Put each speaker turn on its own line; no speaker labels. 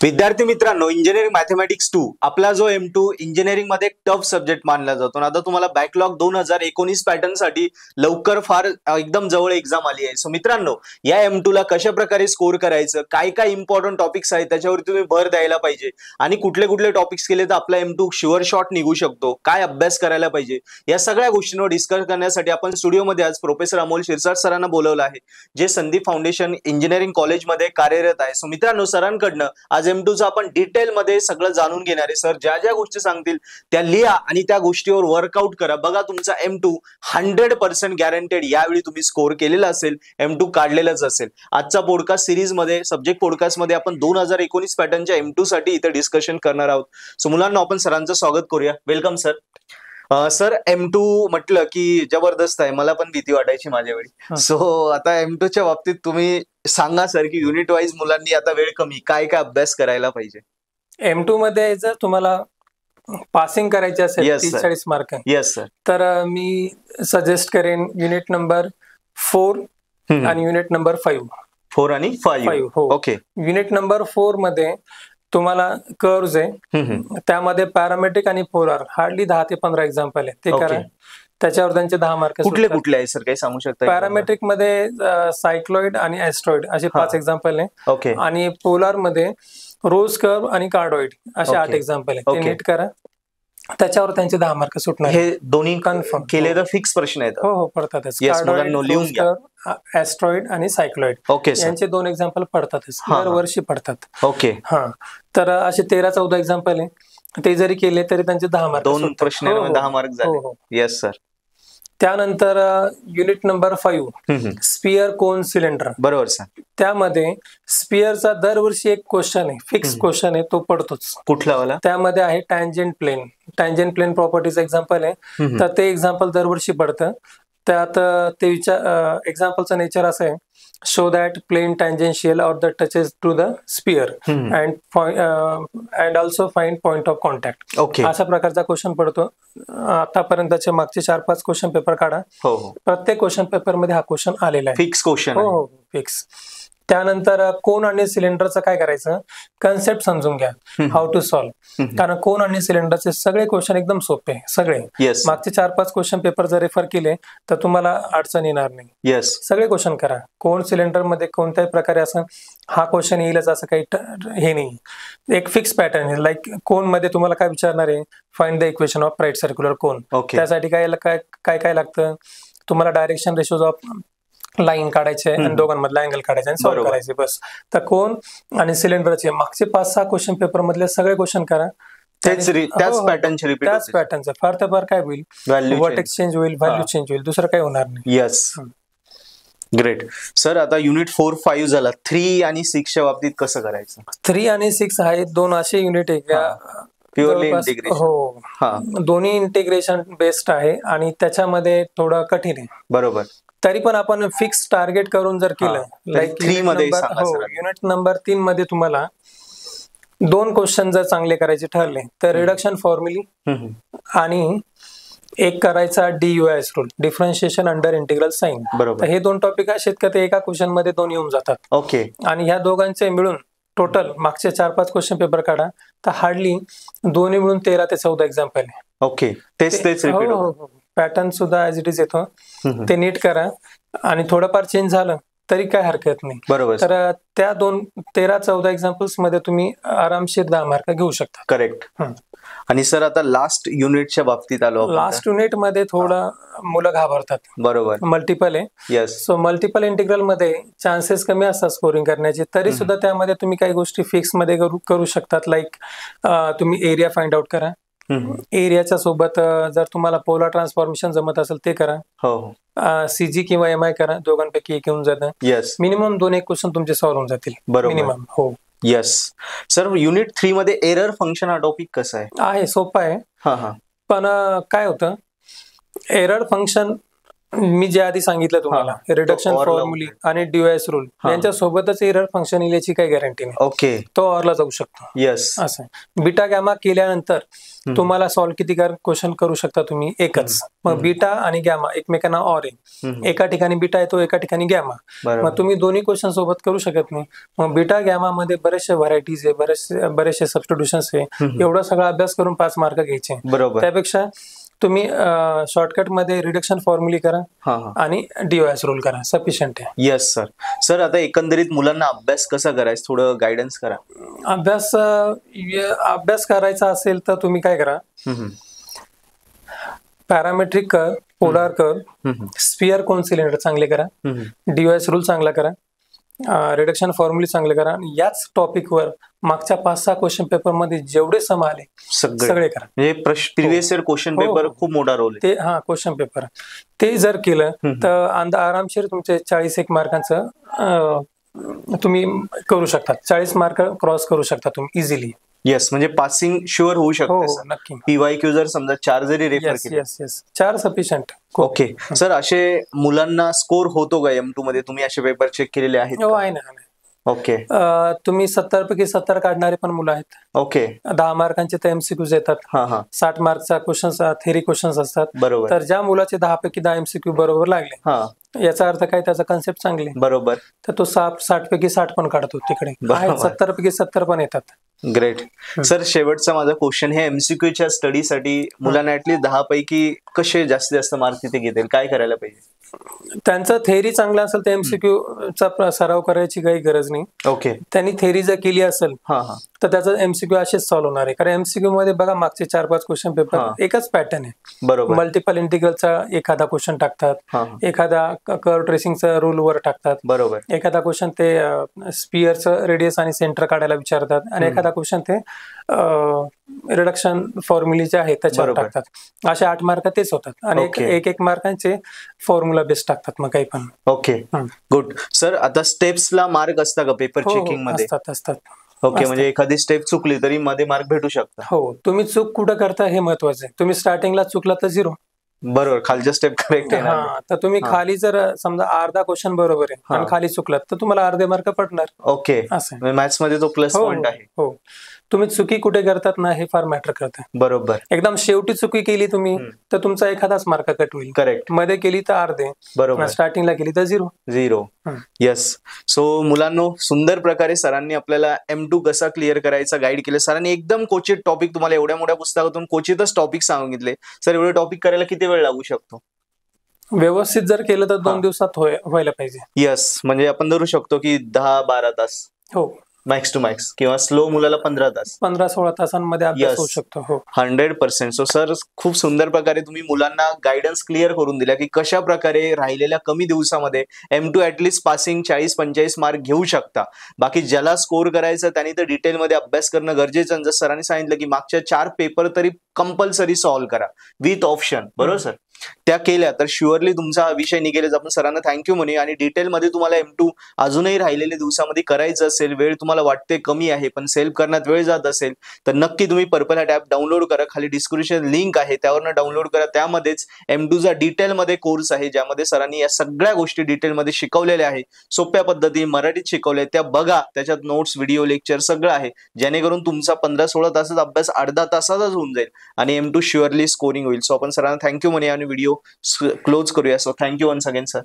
विद्यार्थी मित्रांनो, engineering mathematics 2 आपला जो M2 इंजिनिअरिंग मध्ये एक टफ सब्जेक्ट मानला जातो. आता तुम्हाला बॅकलॉग 2019 पॅटर्न साठी लवकर फार एकदम जवळ एक्झाम आली आहे. सो मित्रांनो, या M2 ला कशा प्रकारे स्कोर करायचं, काय काय इम्पॉर्टंट टॉपिक्स आहेत त्याच्यावर तुम्ही भर द्यायला पाहिजे आणि कुठले कुठले टॉपिक्स केले तर आपला M2 शुअर शॉट निघू शकतो, काय अभ्यास करायला पाहिजे, या सगळ्या गोष्टींवर डिस्कस करण्यासाठी आपण स्टुडिओमध्ये आज प्रोफेसर अमोल शिरसाट सरांना बोलवलं आहे, जे संदीप फाउंडेशन इंजिनिअरिंग कॉलेजमध्ये कार्यरत आहे. सो मित्रांनो, सरांकडनं आज M2 चं आपण डिटेल मध्ये सगळं जाणून घेणार आहे. सर ज्या ज्या गोष्टी सांगतील त्या लिहा आणि त्या गोष्टीवर वर्कआउट करा. बघा, तुमचा M2 100% गॅरंटेड यावेळी तुम्ही स्कोर केलेला असेल, M2 काढलेलाच असेल. आजचा पॉडकास्ट सिरीज मध्ये, सब्जेक्ट पॉडकास्ट मध्ये आपण 2019 पॅटर्नच्या M2 साठी इथे डिस्कशन करणार आहोत. सो मुलांना आपण सरांचं स्वागत करूया. Welcome sir. सर, M2 म्हटलं की जबरदस्त आहे, मला पण भीती वाटायची माझ्या वेळी. सो आता M2 च्या बाबतीत तुम्ही सांगा सर की युनिट वाईज मुलांनी आता वेळ कमी काय काय अभ्यास करायला पाहिजे.
M2 मध्ये जर तुम्हाला पासिंग करायचे असेल 40 मार्क,
येस सर,
तर मी सजेस्ट करेन युनिट नंबर 4 आणि युनिट नंबर 5.
4 आणि 5
हो.
ओके.
युनिट नंबर 4 मध्ये तुम्हाला कर्व्स आहे, त्यामध्ये पॅरामेट्रिक आणि पोलार हार्डली 10 ते 15 एक्झाम्पल आहे, ते करा. त्याच्यावर त्यांचे 10 मार्क.
कुठले कुठले आहे सर, काही सांगू शकता?
पॅरामेट्रिक मध्ये सायक्लॉइड आणि ऍस्ट्रॉइड असे 5 एक्झाम्पल आहे.
ओके.
आणि पोलार मध्ये रोज कर्व आणि कार्डॉइड असे 8 एक्झाम्पल आहे, ते नीट करा. त्याच्यावर त्यांचे 10 मार्क सुटणार.
हे दोन्ही कन्फर्म केले तर फिक्स प्रश्न आहेत.
हो, पडतातच. ऍस्ट्रॉइड आणि सायक्लॉइड यांचे 2 एक्झाम्पल पडतातच, दरवर्षी पडतात.
ओके.
हा, तर असे 13-14 एक्झाम्पल आहे, ते जरी केले तरी त्यांचे 10 मार्क.
2 प्रश्न 10 मार्क झाले. Yes sir.
त्यानंतर युनिट नंबर 5 स्पियर कोन सिलेंडर.
बरोबर सर.
त्यामध्ये स्पियरचा दरवर्षी एक क्वेश्चन आहे, फिक्स क्वेश्चन आहे, तो पडतोच.
कुठला वाला? त्यामध्ये
आहे tangent plane. Tangent plane properties example आहे, तर ते एक्झाम्पल दरवर्षी पडतं. त्यात ते एक्झाम्पलचं नेचर असं आहे, show that plane tangential or the touches to the sphere and also find point of contact. अशा प्रकारचा क्वेश्चन पडतो. आतापर्यंतचे मागचे 4-5 क्वेश्चन पेपर काढा. प्रत्येक क्वेश्चन पेपर मध्ये हा क्वेश्चन आलेला आहे,
फिक्स क्वेश्चन.
हो, फिक्स. त्यानंतर कोन आणि सिलेंडरचं काय करायचं, कन्सेप्ट समजून घ्या, हाऊ टू सॉल्व्ह. कारण कोन आणि सिलेंडरचे सगळे क्वेश्चन एकदम सोपे, सगळे. मागचे 4-5 क्वेश्चन पेपर जर रेफर केले तर तुम्हाला अडचण येणार नाही. सगळे क्वेश्चन करा. कोन सिलेंडर मध्ये कोणत्याही प्रकारे असं हा क्वेश्चन येईलच असं काही हे नाही. एक फिक्स पॅटर्न आहे. लाईक कोन मध्ये तुम्हाला काय विचारणार आहे, find the equation of right circular cone. त्यासाठी काय लागतं, तुम्हाला डायरेक्शन रेशोज ऑफ लाईन काढायचे आणि दोघांमधला अँगल काढायचे आणि सॉल्व्ह करायचे, बस. तर कोन आणि सिलेंडरचे मागचे 5-6 क्वेश्चन पेपर मधले सगळे क्वेश्चन करा. त्याच पॅटर्नचं फार तर फार काय होईल, व्हर्टेक्स चेंज होईल, व्हॅल्यू चेंज होईल, दुसरं काही होणार नाही.
Yes, great. सर, आता युनिट 4-5 झाला. 3 आणि 6 च्या बाबतीत कसं करायचं?
3 आणि 6 आहे 2 असे युनिट आहे
प्युअरली इंटिग्रेशन.
हो, दोन्ही इंटिग्रेशन बेस्ड आहे आणि त्याच्यामध्ये थोडं कठीण आहे.
बरोबर.
तरी पण आपण फिक्स टार्गेट करून जर केलं, लाईक युनिट नंबर 3 मध्ये तुम्हाला 2 क्वेश्चन जर चांगले करायचे ठरले तर रिडक्शन फॉर्म्युली आणि एक करायचा DUS rule, differentiation under integral sign. तर हे 2 टॉपिक असे आहेत का ते एका क्वेश्चन मध्ये 2 येऊन जातात.
ओके.
आणि ह्या दोघांचे मिळून टोटल मागचे 4-5 क्वेश्चन पेपर काढा, तर हार्डली दोन्ही मिळून 13 ते 14 एक्झाम्पल आहे.
ओके. तेच
पॅटर्न सुद्धा ऍज इट इज येतो, ते नीट करा. आणि थोडंफार चेंज झालं तरी काय हरकत नाही.
बरोबर.
तर त्या 13-14 एक्झाम्पल्स मध्ये तुम्ही आरामशीर 10 मार्क घेऊ शकता.
करेक्ट. आणि सर, आता लास्ट युनिटच्या बाबतीत आलो.
लास्ट युनिट मध्ये थोडं मुलं घाबरतात.
बरोबर.
मल्टिपल आहे. सो मल्टिपल इंटिग्रल मध्ये चान्सेस कमी असतात स्कोरिंग करण्याचे, तरी सुद्धा त्यामध्ये तुम्ही काही गोष्टी फिक्स मध्ये करू शकतात. लाईक तुम्ही एरिया फाइंड आउट करा. एरियाच्या सोबत जर तुम्हाला पोलार ट्रान्सफॉर्मेशन जमत असेल ते करा. CG किंवा MI करा, दोघांपैकी एक येऊन जातं. मिनिमम 2-1 क्वेश्चन तुमचे सॉल्व्ह होऊन जातील. मिनिमम. हो.
Yes sir. युनिट 3 मध्ये एरर फंक्शन हा टॉपिक कसा आहे?
सोपा आहे. पण काय होतं, एरर फंक्शन मी जे आधी सांगितलं तुम्हाला रिडक्शन
or ला
फॉर्म्युली आणि डिवाइस रूल यांच्या सोबतच एरर फंक्शन येईल याची काही गॅरंटी नाही.
ओके,
तो ऑरला जाऊ शकतो.
येस,
असं बीटा गॅमा केल्यानंतर तुम्हाला सॉल्व्ह किती क्वेश्चन करू शकता तुम्ही? एकच. मग बीटा आणि गॅमा एकमेकांना ऑर आहे, एका ठिकाणी बीटा येतो, एका ठिकाणी गॅमा. मग तुम्ही दोन्ही क्वेश्चन सोबत करू शकत नाही. मग बीटा गॅमा मध्ये बरेचसे व्हरायटीज आहे, बरेचसे सबस्टिट्यूशन्स आहे. एवढा सगळा अभ्यास करून 5 मार्क घ्यायचे.
बरोबर.
त्यापेक्षा तुम्ही शॉर्टकट मध्ये रिडक्शन फॉर्म्युली करा आणि डिवाइस रूल करा, सफिशियंट आहे.
Yes sir. सर आता एकंदरीत मुलांना अभ्यास कसा करायचा थोडं गायडन्स करा.
अभ्यास करायचा असेल तर तुम्ही काय करा, पॅरामेट्रिक कर, पोलार कर, स्फिअर कोन सिलेंडर चांगले करा, डिवाइस रूल चांगला करा, रिडक्शन फॉर्म्युली चांगले करा. आणि याच टॉपिकवर मागच्या 5-6 क्वेश्चन पेपर मध्ये जेवढे सम आले सगळे करा.
म्हणजे प्रिव्हियस इयर क्वेश्चन पेपर खूप मोठा रोल आहे.
ते क्वेश्चन पेपर ते जर केलं तर आरामशीर तुमचे 41 मार्कांचं तुम्ही करू शकता. 40 मार्क क्रॉस करू शकता तुम्ही इझिली.
येस, म्हणजे पासिंग शुअर होऊ शकतो.
नक्की.
PYQ जर समजा 4 जरी रेफर केले,
4 सफिशियंट.
Okay sir. असे मुलांना स्कोर होतो का M2 मध्ये? तुम्ही असे पेपर चेक केलेले आहेत?
हो, आहे ना.
ओके.
तुम्ही 70 पैकी 70 काढणारे पण मुलं आहेत.
ओके.
10 मार्कांचे तर MCQs येतात, 60 मार्कचा क्वेश्चन्स थेरी क्वेश्चन्स असतात.
बरोबर.
तर ज्या मुलाचे 10 पैकी 10 MCQ बरोबर लागले, याचा अर्थ काय, त्याचा कन्सेप्ट चांगले.
बरोबर.
तर तो 60 पैकी 60 पण काढतो. तिकडे 70 पैकी 70 पण येतात.
ग्रेट. सर शेवटचा माझा क्वेश्चन हे MCQच्या स्टडीसाठी मुलांना ऍटलीस्ट 10 पैकी कसे जास्तीत जास्त मार्क तिथे घेतील, काय करायला पाहिजे?
त्यांचं थेरी चांगला असेल तर MCQ चा सराव करायची काही गरज नाही.
ओके.
त्यांनी थेरी जर केली असेल तर त्याचं MCQ असेच सॉल्व्ह होणार आहे. कारण MCQ मध्ये बघा मागचे 4-5 क्वेश्चन पेपर एकच पॅटर्न आहे.
बरोबर.
मल्टिपल इंटिग्रलचा एखादा क्वेश्चन टाकतात, एखादा कर्व ट्रेसिंगचा रूल वर टाकतात.
बरोबर.
एखादा क्वेश्चन ते स्पिअरचं रेडियस आणि सेंटर काढायला विचारतात, आणि एखादा क्वेश्चन ते रिडक्शन फॉर्म्युली जे आहे त्याच्यावर टाकतात. असे 8 मार्क तेच होतात, आणि 1 मार्कांचे फॉर्म्युला बेस्ड टाकतात मग काही पण.
Okay, good. सर आता स्टेप्सला मार्क असतात का पेपर चेकिंग मध्ये?
असतात.
ओके, म्हणजे एखादी स्टेप चुकली तरी मध्ये मार्क भेटू शकतात.
हो, तुम्ही चूक कुठं करता हे महत्वाचं आहे. तुम्ही स्टार्टिंगला चुकला तर 0.
बरोबर. खालच्या स्टेप करेक्ट आहे.
तर तुम्ही खाली जर समजा अर्धा क्वेश्चन बरोबर आहे आणि खाली चुकलात तर तुम्हाला अर्धे मार्क पडणार.
ओके.
असं
मॅथ्स मध्ये तो प्लस पॉइंट आहे.
हो, तुम्ही चुकी कुठे करतात ना हे फार मॅटर करतं.
बरोबर.
एकदम शेवटी चुकी केली तुम्ही तर तुमचा एखादाच मार्क कट होईल.
करेक्ट.
मध्ये केली तर अर्धे.
बरोबर.
स्टार्टिंगला केली तर 0.
येस. सो मुलांनो, सुंदर प्रकारे सरांनी आपल्याला M2 कसा क्लिअर करायचा गाईड केलं. सरांनी एकदम कोचित टॉपिक, तुम्हाला एवढ्या मोठ्या पुस्तकातून कोचितच टॉपिक सांगितले. सर एवढे टॉपिक करायला किती वेळ लागू शकतो?
व्यवस्थित जर केलं तर 2 दिवसात व्हायला पाहिजे.
येस, म्हणजे आपण धरू शकतो की 10-12 तास.
हो,
मॅक्स टू मॅक्स. किंवा स्लो मुलाला 15 तास,
15-16 तासांमध्ये अभ्यास होऊ शकतो. हो,
100%. सो सर खूप सुंदर प्रकारे तुम्ही मुलांना गायडन्स क्लिअर करून दिला की कशा प्रकारे राहिलेल्या कमी दिवसामध्ये M2 ऍटलीस्ट पासिंग 40-45 मार्क घेऊ शकता. बाकी ज्याला स्कोर करायचं त्यांनी तर डिटेलमध्ये अभ्यास करणं गरजेचं. आणि जर सरांनी सांगितलं की मागच्या 4 पेपर तरी कंपल्सरी सॉल्व्ह करा विथ ऑप्शन, बरोबर सर, त्या केल्या तर शुअरली तुमचा हा विषय निघेलच. आपण सरांना थँक्यू म्हणे. आणि डिटेलमध्ये तुम्हाला M2 अजूनही राहिलेल्या दिवसामध्ये करायचं असेल, वेळ तुम्हाला वाटते कमी आहे पण सेल्फ करण्यात वेळ जात असेल, तर नक्की तुम्ही पर्पल हॅट ॲप डाउनलोड करा. खाली डिस्क्रिप्शन लिंक आहे, त्यावरनं डाउनलोड करा. त्यामध्येच M2चा डिटेलमध्ये कोर्स आहे, ज्यामध्ये सरांनी या सगळ्या गोष्टी डिटेलमध्ये शिकवलेल्या आहे. सोप्या पद्धतीने मराठीत शिकवले, त्या बघा. त्याच्यात नोट्स, व्हिडिओ, लेक्चर सगळं आहे, जेणेकरून तुमचा 15-16 तासाचा अभ्यास अर्धा तासातच होऊन जाईल आणि M2 शुअरली स्कोरिंग होईल. सो आपण सरांना थँक्यू म्हणे आणि व्हिडिओ क्लोज करूया. So thank you once again sir.